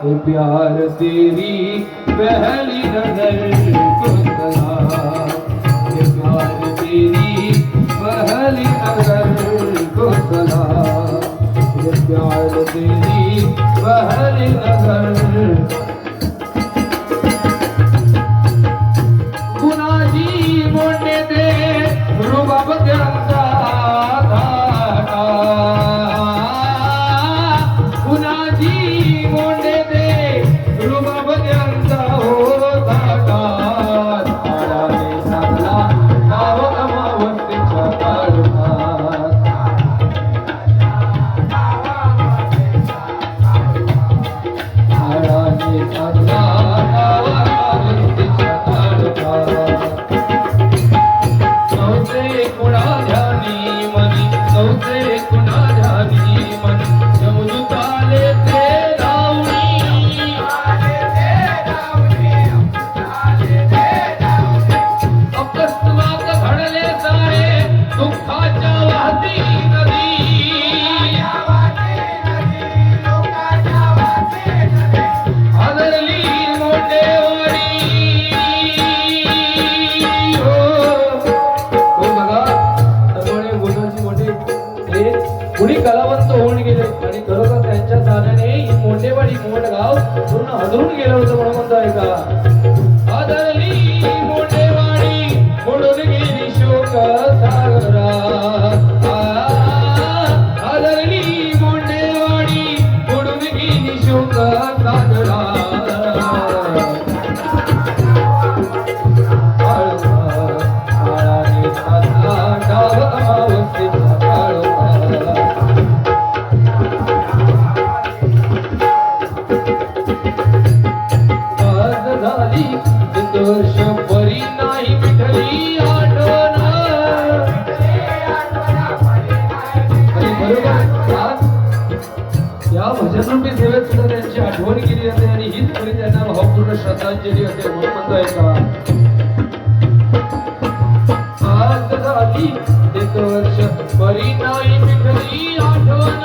ये प्यार तेरी पहली नजर को सला, ये प्यार तेरी पहली नजर को सला, ये प्यार तेरी पहली नजर। गुनाजी मोडे दे रुबाब त्यांचा धागा, गुनाजी मोडे दे रुबाब त्यांचा हो धागा, झाडाने साधला नाव अमावस्येच्या काळोखात, झाडाने साधला नाव अमावस्येच्या काळोखात। नवसे कुणा ध्यानी मनी, नवसे कुणा ध्यानी मनी, जमदूताले ते लावणी, अकस्मात घडले सारे दुःखाच्या वाहती नदी, आदरली मोठेवाडी कुणी कलावंत होऊन गेले आणि खरोखर त्यांच्या साधने ही मोठेवाडी मोठगाव पूर्ण हदरून गेलं होतं म्हणून म्हणतोय का, आदरली मोठेवाडी मोडून गेली शोक सागरा, आदरली मोठेवाडी मोडून गेली शोक सागरा, काळाने साधला डाव अमावस्येचा काळोखा, वर्ष बरी नाही विठली आठवण, या भजनरूपी सेवेत सुद्धा त्यांची आठवण केली जाते आणि हीच खरी त्यांना भावपूर्ण श्रद्धांजली असे म्हणून म्हणतोय का, आज झाली एक वर्ष बरी नाही विठली आठवण,